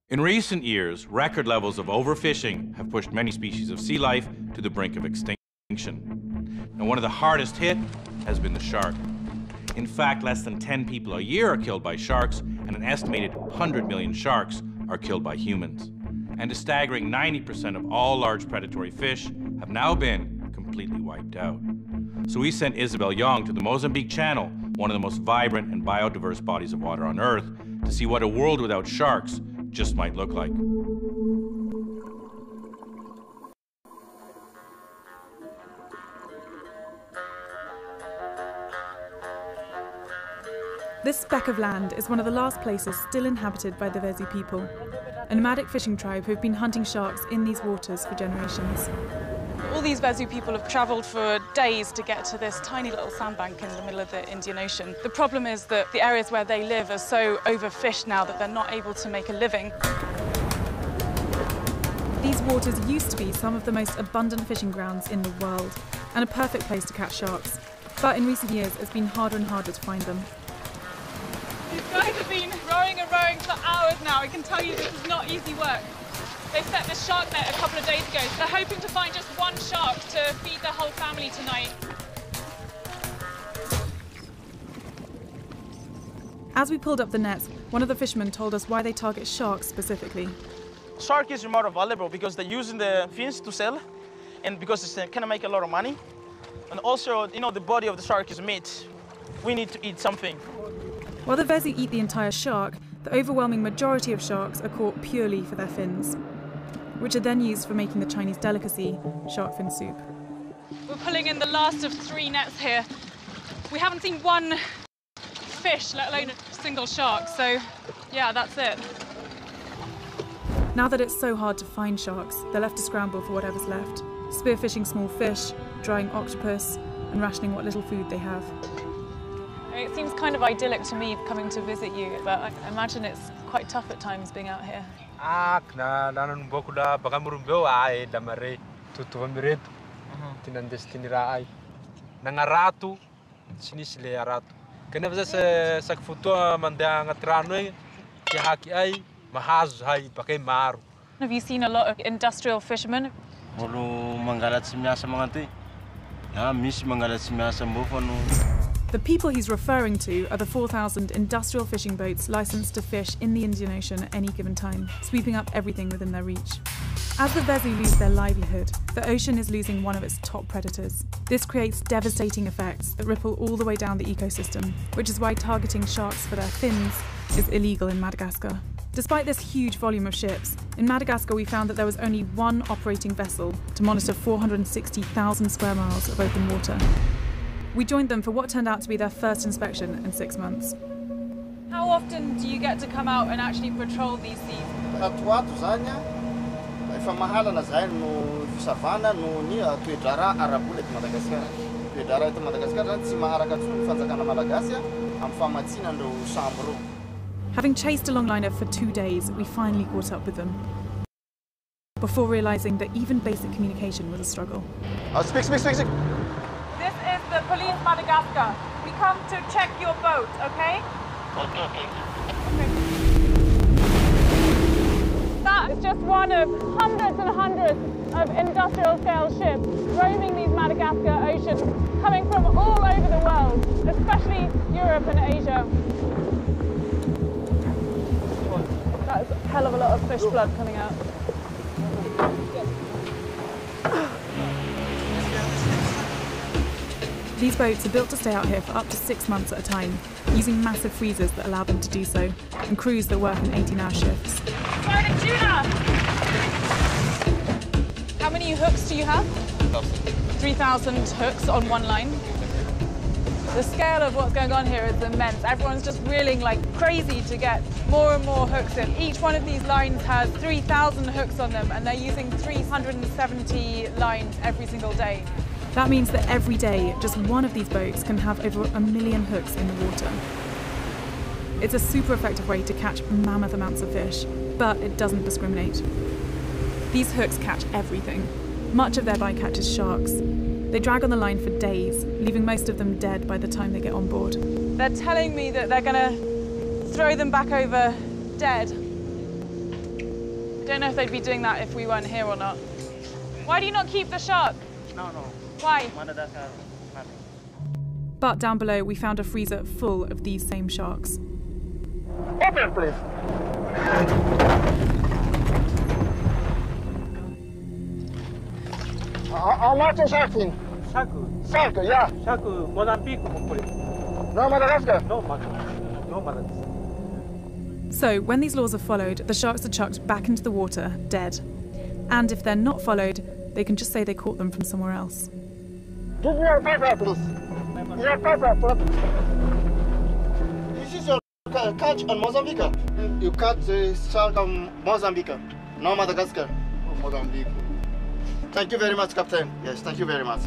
In recent years, record levels of overfishing have pushed many species of sea life to the brink of extinction. Now, one of the hardest hit has been the shark. In fact, less than 10 people a year are killed by sharks, and an estimated 100 million sharks are killed by humans. And a staggering 90% of all large predatory fish have now been completely wiped out. So we sent Isabel Young to the Mozambique Channel, one of the most vibrant and biodiverse bodies of water on Earth, to see what a world without sharks just might look like. This speck of land is one of the last places still inhabited by the Vezo people, a nomadic fishing tribe who've been hunting sharks in these waters for generations. All these Vezo people have travelled for days to get to this tiny little sandbank in the middle of the Indian Ocean. The problem is that the areas where they live are so overfished now that they're not able to make a living. These waters used to be some of the most abundant fishing grounds in the world and a perfect place to catch sharks. But in recent years, it's been harder and harder to find them. These guys have been rowing and rowing for hours now. I can tell you this is not easy work. They set this shark net a couple of days ago. They're hoping to find just one shark to feed their whole family tonight. As we pulled up the nets, one of the fishermen told us why they target sharks specifically. Shark is more valuable because they're using the fins to sell, and because it's can make a lot of money. And also, you know, the body of the shark is meat. We need to eat something. While the Vezo eat the entire shark, the overwhelming majority of sharks are caught purely for their fins, which are then used for making the Chinese delicacy, shark fin soup. We're pulling in the last of 3 nets here. We haven't seen one fish, let alone a single shark, so yeah, that's it. Now that it's so hard to find sharks, they're left to scramble for whatever's left, spearfishing small fish, drying octopus, and rationing what little food they have. It seems kind of idyllic to me coming to visit you, but I imagine it's quite tough at times being out here. Have you seen a lot of industrial fishermen? The people he's referring to are the 4,000 industrial fishing boats licensed to fish in the Indian Ocean at any given time, sweeping up everything within their reach. As the Vezo lose their livelihood, the ocean is losing one of its top predators. This creates devastating effects that ripple all the way down the ecosystem, which is why targeting sharks for their fins is illegal in Madagascar. Despite this huge volume of ships, in Madagascar we found that there was only one operating vessel to monitor 460,000 square miles of open water. We joined them for what turned out to be their first inspection in 6 months. How often do you get to come out and actually patrol these seas? Having chased a longliner for 2 days, we finally caught up with them, before realising that even basic communication was a struggle. Speak. This is the Police Madagascar. We come to check your boat, okay? Okay. That is just one of hundreds and hundreds of industrial-scale ships roaming these Madagascar oceans, coming from all over the world, especially Europe and Asia. That's a hell of a lot of fish blood coming out. These boats are built to stay out here for up to 6 months at a time, using massive freezers that allow them to do so, and crews that work in 18-hour shifts. How many hooks do you have? 3,000 hooks on one line. The scale of what's going on here is immense. Everyone's just reeling like crazy to get more and more hooks in. Each one of these lines has 3,000 hooks on them, and they're using 370 lines every single day. That means that every day, just one of these boats can have over 1 million hooks in the water. It's a super effective way to catch mammoth amounts of fish, but it doesn't discriminate. These hooks catch everything. Much of their bycatch is sharks. They drag on the line for days, leaving most of them dead by the time they get on board. They're telling me that they're going to throw them back over dead. Don't know if they'd be doing that if we weren't here or not. Why do you not keep the shark? No. Why? But down below, we found a freezer full of these same sharks. Open, please. How much is shark fin? Shark, yeah. Shark, Mozambique, hopefully. No Madagascar? No Madagascar. So, when these laws are followed, the sharks are chucked back into the water, dead. And if they're not followed, they can just say they caught them from somewhere else. Give me your paper, please. Your paper, please. This is your catch on Mozambique. You catch the shark on Mozambique, no Madagascar. Mozambique. Thank you very much, Captain. Yes, thank you very much.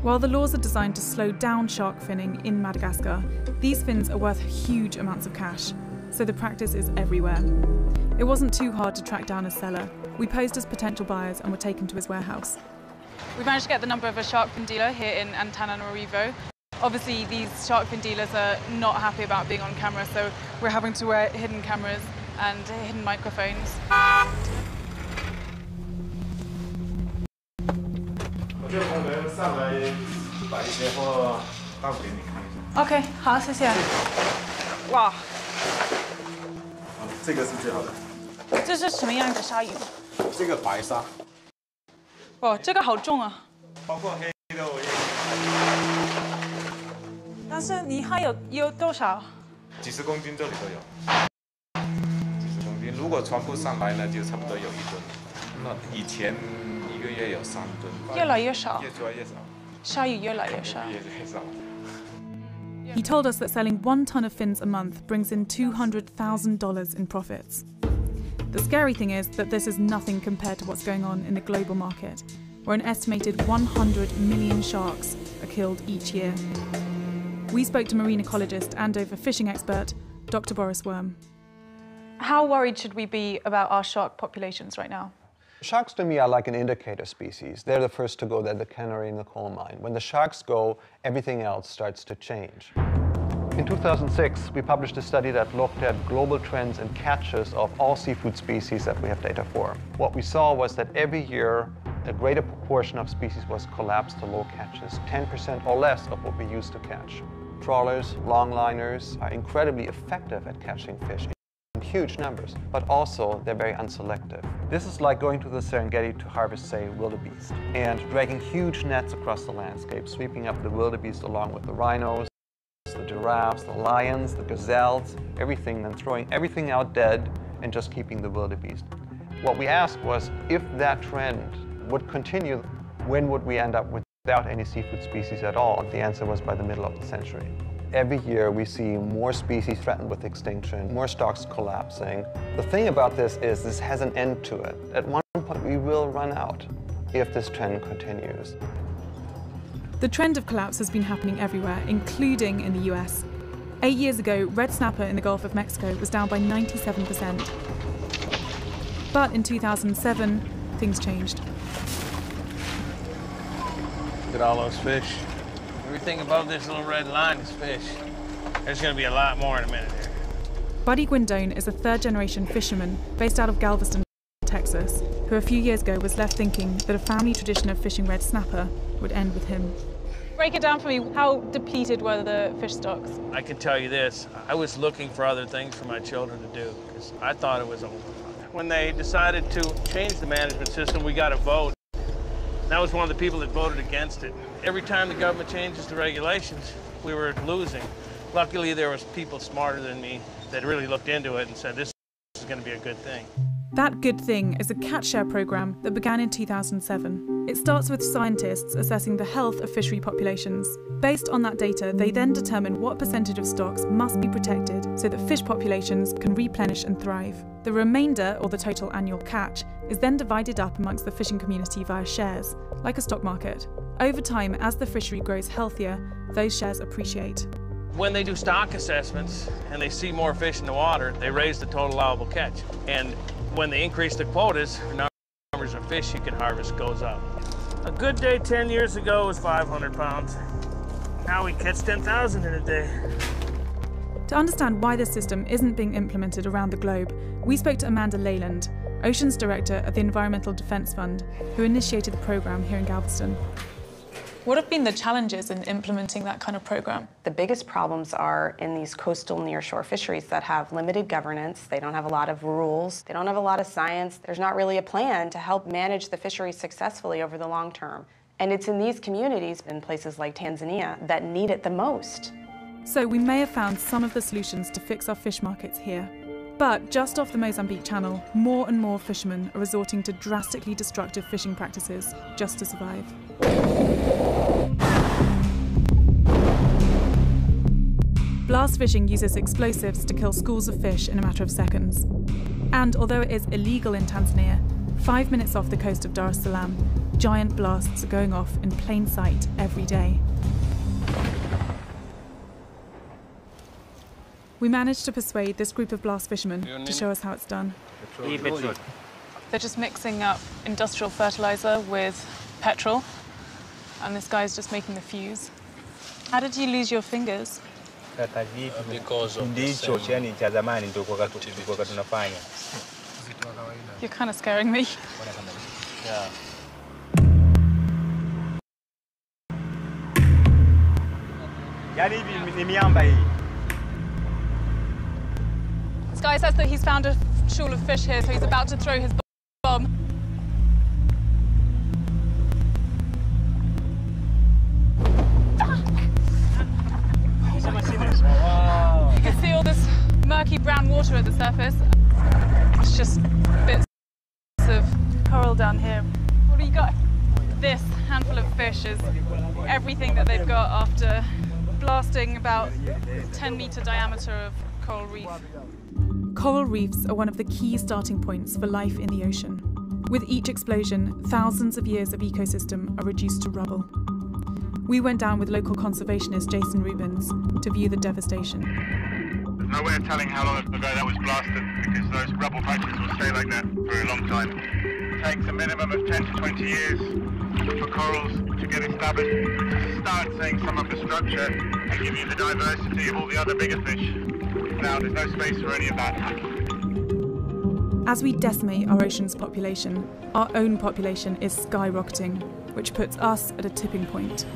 While the laws are designed to slow down shark finning in Madagascar, these fins are worth huge amounts of cash, so the practice is everywhere. It wasn't too hard to track down a seller. We posed as potential buyers and were taken to his warehouse. We managed to get the number of a shark fin dealer here in Antananarivo. Obviously, these shark fin dealers are not happy about being on camera, so we're having to wear hidden cameras and hidden microphones. OK， 好，谢谢。哇，这个是最好的。这是什么样的鲨鱼？这个白鲨。哦，这个好重啊。包括黑的我也。但是你还有多少？几十公斤这里都有。几十公斤，如果全部上来呢，就差不多有1吨。那以前1个月有3吨。越来越少。越抓越少。鲨鱼越来越少。越来越少。 He told us that selling 1 ton of fins a month brings in $200,000 in profits. The scary thing is that this is nothing compared to what's going on in the global market, where an estimated 100 million sharks are killed each year. We spoke to marine ecologist and overfishing expert, Dr. Boris Worm. How worried should we be about our shark populations right now? Sharks to me are like an indicator species. They're the first to go, they're the canary in the coal mine. When the sharks go, everything else starts to change. In 2006, we published a study that looked at global trends and catches of all seafood species that we have data for. What we saw was that every year, a greater proportion of species was collapsed to low catches, 10% or less of what we used to catch. Trawlers, longliners are incredibly effective at catching fish in huge numbers, but also they're very unselective. This is like going to the Serengeti to harvest, say, wildebeest, and dragging huge nets across the landscape, sweeping up the wildebeest along with the rhinos, the giraffes, the lions, the gazelles, everything, then throwing everything out dead and just keeping the wildebeest. What we asked was, if that trend would continue, when would we end up without any seafood species at all? The answer was by the middle of the century. Every year we see more species threatened with extinction, more stocks collapsing. The thing about this is this has an end to it. At one point we will run out if this trend continues. The trend of collapse has been happening everywhere, including in the US. 8 years ago, red snapper in the Gulf of Mexico was down by 97%. But in 2007, things changed. Look at all those fish. Everything above this little red line is fish. There's going to be a lot more in a minute here. Buddy Guindone is a third-generation fisherman based out of Galveston, Texas, who a few years ago was left thinking that a family tradition of fishing red snapper would end with him. Break it down for me. How depleted were the fish stocks? I can tell you this. I was looking for other things for my children to do because I thought it was over. When they decided to change the management system, we got a vote. And I was one of the people that voted against it. Every time the government changes the regulations, we were losing. Luckily, there was people smarter than me that really looked into it and said, this is going to be a good thing. That Good Thing is a catch share program that began in 2007. It starts with scientists assessing the health of fishery populations. Based on that data, they then determine what percentage of stocks must be protected so that fish populations can replenish and thrive. The remainder, or the total annual catch, is then divided up amongst the fishing community via shares, like a stock market. Over time, as the fishery grows healthier, those shares appreciate. When they do stock assessments and they see more fish in the water, they raise the total allowable catch. And when they increase the quotas, the numbers of fish you can harvest goes up. A good day 10 years ago was 500 pounds. Now we catch 10,000 in a day. To understand why this system isn't being implemented around the globe, we spoke to Amanda Leyland, Oceans Director at the Environmental Defence Fund, who initiated the programme here in Galveston. What have been the challenges in implementing that kind of program? The biggest problems are in these coastal nearshore fisheries that have limited governance. They don't have a lot of rules. They don't have a lot of science. There's not really a plan to help manage the fisheries successfully over the long term. And it's in these communities, in places like Tanzania, that need it the most. So we may have found some of the solutions to fix our fish markets here. But just off the Mozambique Channel, more and more fishermen are resorting to drastically destructive fishing practices just to survive. Blast fishing uses explosives to kill schools of fish in a matter of seconds. And although it is illegal in Tanzania, 5 minutes off the coast of Dar es Salaam, giant blasts are going off in plain sight every day. We managed to persuade this group of blast fishermen to show us how it's done. They're just mixing up industrial fertilizer with petrol, and this guy's just making the fuse. How did you lose your fingers? Because of You're kind of scaring me. yeah. This guy says that he's found a shoal of fish here, so he's about to throw his bomb. You can see all this murky brown water at the surface. It's just bits of coral down here. What do you got? This handful of fish is everything that they've got after blasting about 10-meter diameter of coral reef. Coral reefs are one of the key starting points for life in the ocean. With each explosion, thousands of years of ecosystem are reduced to rubble. We went down with local conservationist Jason Rubens to view the devastation. There's no way of telling how long ago that was blasted because those rubble patches will stay like that for a long time. It takes a minimum of 10 to 20 years for corals to get established, to start seeing some of the structure and give you the diversity of all the other bigger fish. Now there's no space for any of that. As we decimate our ocean's population, our own population is skyrocketing, which puts us at a tipping point.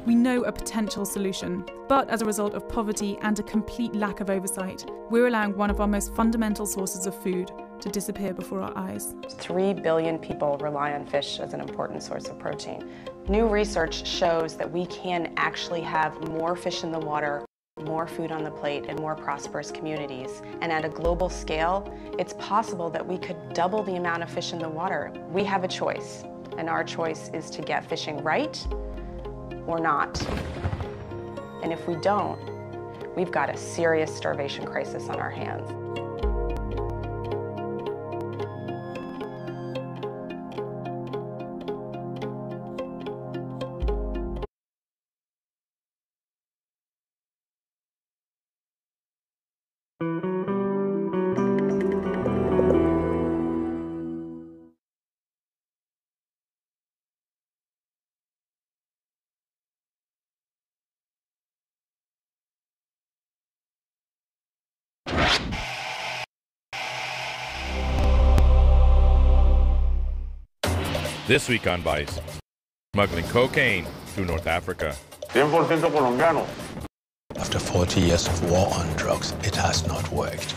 We know a potential solution, but as a result of poverty and a complete lack of oversight, we're allowing one of our most fundamental sources of food to disappear before our eyes. 3 billion people rely on fish as an important source of protein. New research shows that we can actually have more fish in the water, more food on the plate, and more prosperous communities. And at a global scale, it's possible that we could double the amount of fish in the water. We have a choice, and our choice is to get fishing right or not. And if we don't, we've got a serious starvation crisis on our hands. This week on Vice, smuggling cocaine through North Africa. 100% colombiano. After 40 years of war on drugs, it has not worked.